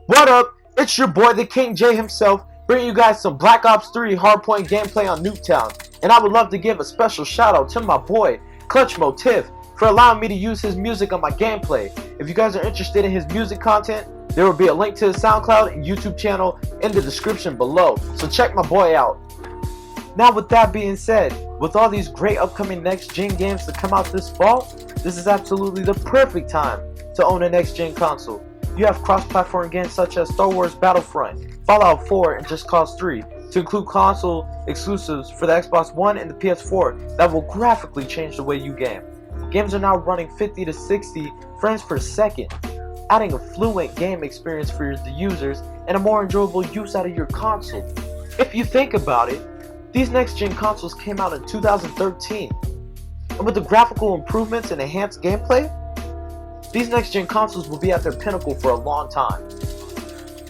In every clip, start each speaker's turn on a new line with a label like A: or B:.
A: What up? It's your boy, the King J himself, bringing you guys some Black Ops 3 hardpoint gameplay on Nuketown. And I would love to give a special shout out to my boy, CLUTXHMOTIF, for allowing me to use his music on my gameplay. If you guys are interested in his music content, there will be a link to his SoundCloud and YouTube channel in the description below, so check my boy out. Now with that being said, with all these great upcoming next-gen games to come out this fall, this is absolutely the perfect time to own a next-gen console. You have cross-platform games such as Star Wars Battlefront, Fallout 4, and Just Cause 3, to include console exclusives for the Xbox One and the PS4 that will graphically change the way you game. Games are now running 50 to 60 frames per second, adding a fluent game experience for the users and a more enjoyable use out of your console. If you think about it, these next-gen consoles came out in 2013, and with the graphical improvements and enhanced gameplay, these next-gen consoles will be at their pinnacle for a long time.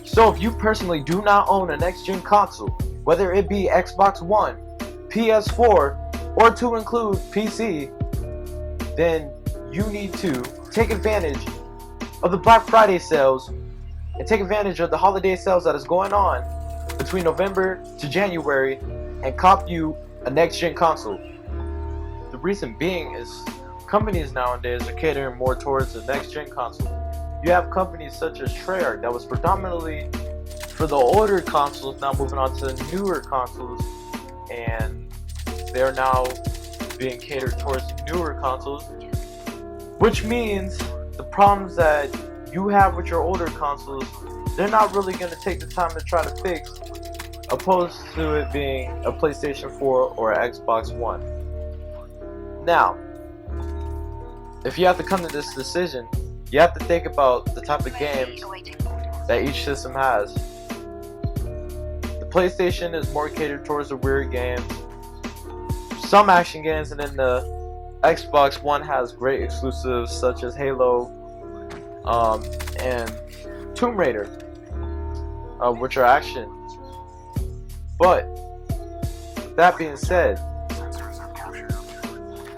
A: So if you personally do not own a next-gen console, whether it be Xbox One, PS4, or to include PC, then you need to take advantage of the Black Friday sales and take advantage of the holiday sales that is going on between November to January and cop you a next-gen console. The reason being is companies nowadays are catering more towards the next-gen console. You have companies such as Treyarch that was predominantly for the older consoles, now moving on to the newer consoles, and they're now being catered towards newer consoles, which means the problems that you have with your older consoles, they're not really going to take the time to try to fix, opposed to it being a PlayStation 4 or an Xbox One. Now, if you have to come to this decision, you have to think about the type of games that each system has. The PlayStation is more catered towards the weird games, some action games, and then the Xbox One has great exclusives such as Halo and Tomb Raider, which are action. But with that being said,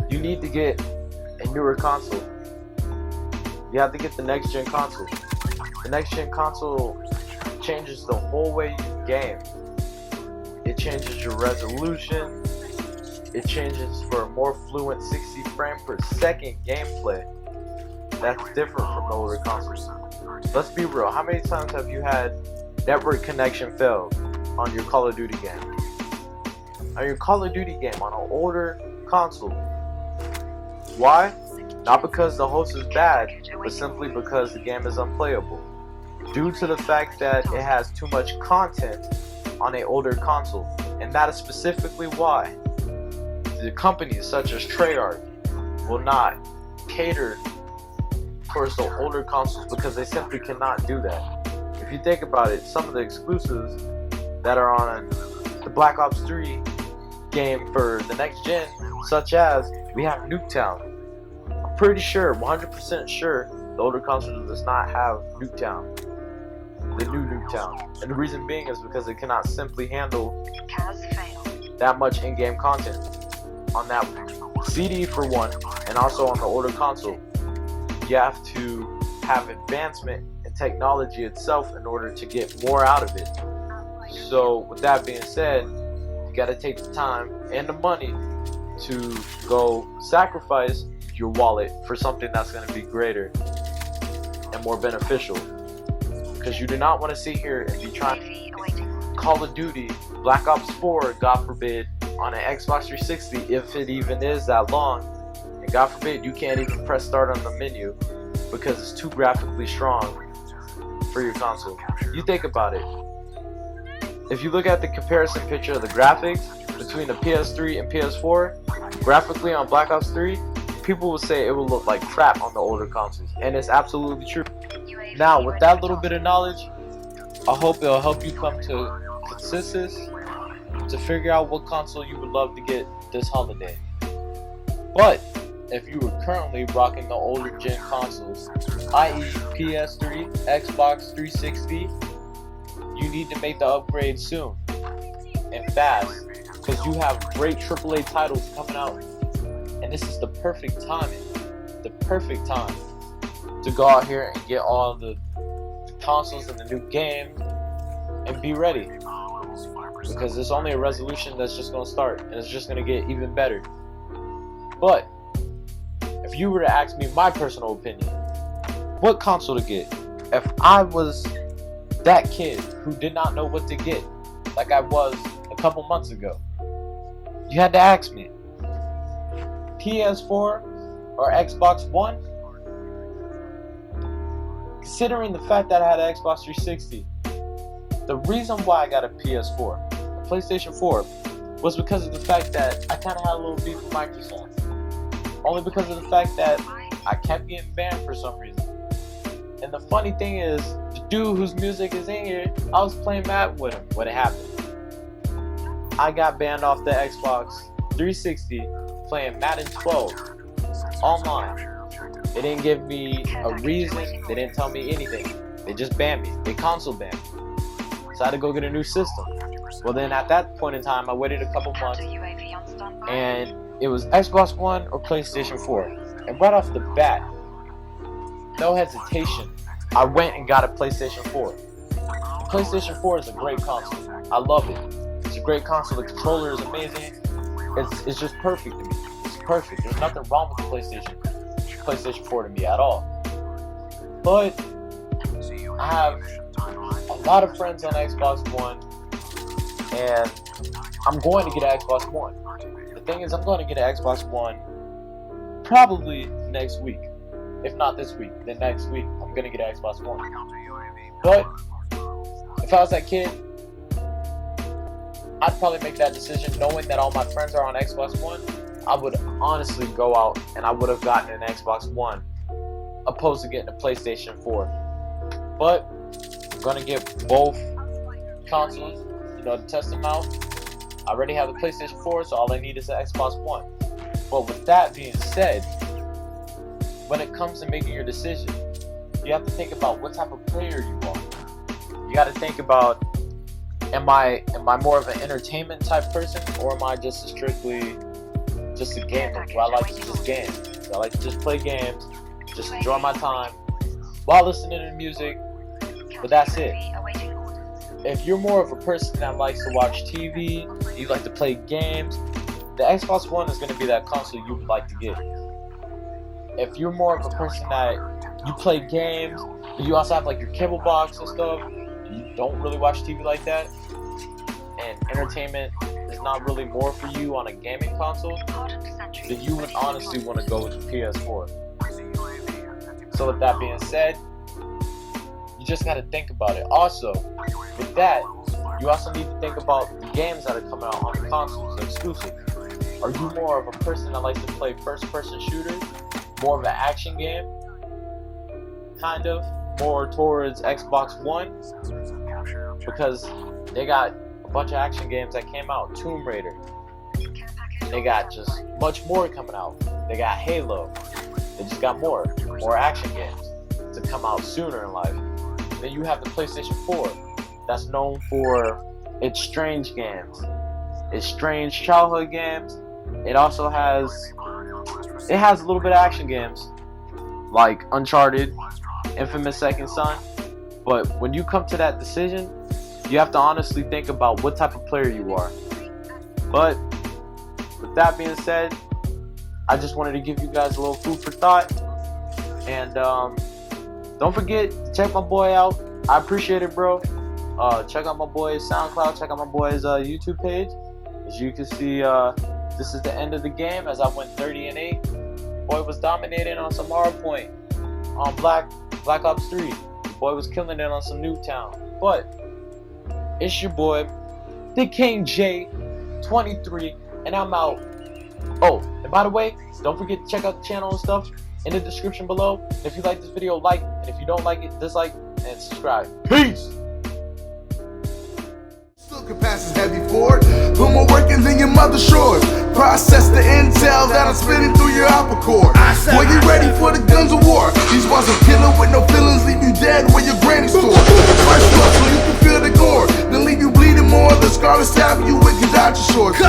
A: you need to get a newer console. You have to get the next-gen console. The next-gen console changes the whole way you game. It changes your resolution. It changes for a more fluent 60 frame per second gameplay. That's different from the older consoles. Let's be real. How many times have you had network connection fail on your Call of Duty game? On your Call of Duty game on an older console. Why? Not because the host is bad, but simply because the game is unplayable, due to the fact that it has too much content on an older console. And that is specifically why the companies such as Treyarch will not cater towards the older consoles, because they simply cannot do that. If you think about it, some of the exclusives that are on the Black Ops 3 game for the next gen, such as we have Nuketown. I'm pretty sure, 100% sure, the older console does not have Nuketown, the new Nuketown. And the reason being is because it cannot simply handle that much in-game content on that CD for one, and also on the older console. You have to have advancement in technology itself in order to get more out of it. So with that being said, you got to take the time and the money to go sacrifice your wallet for something that's going to be greater and more beneficial, because you do not want to sit here and be trying Call of Duty Black Ops 4, God forbid, on an Xbox 360, if it even is that long, and God forbid you can't even press start on the menu because it's too graphically strong for your console. You think about it. If you look at the comparison picture of the graphics between the PS3 and PS4, graphically on Black Ops 3, people will say it will look like crap on the older consoles, and it's absolutely true. Now, with that little bit of knowledge, I hope it'll help you come to consensus to figure out what console you would love to get this holiday. But if you were currently rocking the older gen consoles, i.e. PS3, Xbox 360, you need to make the upgrade soon and fast, because you have great AAA titles coming out, and this is the perfect timing the perfect time to go out here and get all the consoles and the new games and be ready, because it's only a resolution that's just going to start, and it's just going to get even better. But if you were to ask me my personal opinion, what console to get, if I was that kid who did not know what to get, like I was a couple months ago, you had to ask me, PS4 or Xbox One? Considering the fact that I had an Xbox 360, the reason why I got a PS4, a PlayStation 4, was because of the fact that I kind of had a little beef with Microsoft. Only because of the fact that I kept getting banned for some reason. And the funny thing is, the dude whose music is in here, I was playing Madden with him when it happened. I got banned off the Xbox 360 playing Madden 12 online. They didn't give me a reason, they didn't tell me anything. They just banned me, they console banned me. So I had to go get a new system. Well then at that point in time, I waited a couple months, and it was Xbox One or PlayStation 4. And right off the bat, no hesitation, I went and got a PlayStation 4. The PlayStation 4 is a great console. I love it. It's a great console. The controller is amazing. It's just perfect to me. It's perfect. There's nothing wrong with the PlayStation 4 to me at all. But I have a lot of friends on Xbox One, and I'm going to get an Xbox One. The thing is, I'm going to get an Xbox One probably next week. If not this week, then next week I'm going to get an Xbox One. But if I was that kid, I'd probably make that decision knowing that all my friends are on Xbox One. I would honestly go out and I would have gotten an Xbox One opposed to getting a PlayStation 4. But I'm going to get both consoles, to test them out. I already have the PlayStation 4, so all I need is an Xbox One. But with that being said, when it comes to making your decision, you have to think about what type of player you are. You got to think about, am I more of an entertainment type person, or am I just strictly just a gamer? Do I like to just game? Do I like to just play games, just enjoy my time while listening to music, but that's it. If you're more of a person that likes to watch TV, you like to play games, the Xbox One is going to be that console you would like to get. If you're more of a person that you play games, but you also have like your cable box and stuff, you don't really watch TV like that, and entertainment is not really more for you on a gaming console, then you would honestly want to go with the PS4. So with that being said, you just got to think about it. Also, with that, you also need to think about the games that are coming out on the consoles, the exclusive. Are you more of a person that likes to play first-person shooters, more of an action game, kind of, more towards Xbox One? Because they got a bunch of action games that came out. Tomb Raider. They got just much more coming out. They got Halo. They just got more action games to come out sooner in life. Then you have the PlayStation 4, that's known for its strange games, its strange childhood games. It also has a little bit of action games like Uncharted, Infamous Second Son. But when you come to that decision, you have to honestly think about what type of player you are. But with that being said, I just wanted to give you guys a little food for thought. And don't forget to check my boy out. I appreciate it, bro. Check out my boy's SoundCloud. Check out my boy's YouTube page. As you can see, this is the end of the game as I went 30-8. Boy was dominating on some hardpoint on Black Ops 3. The boy was killing it on some Nuketown. But it's your boy, the King J 23, and I'm out. Oh, and by the way, don't forget to check out the channel and stuff in the description below. And if you like this video, like, and if you don't like it, dislike and subscribe. Peace.
B: Can pass is heavy for it. Put more work in than your mother shores. Process the intel that I'm spinning through your apple core. Boy, you ready for the guns of war? These ones are killer with no feelings, leave you dead where your granny store. First blood so you can feel the gore, then leave you bleeding more. The scarlet stab you with Kadachi shorts.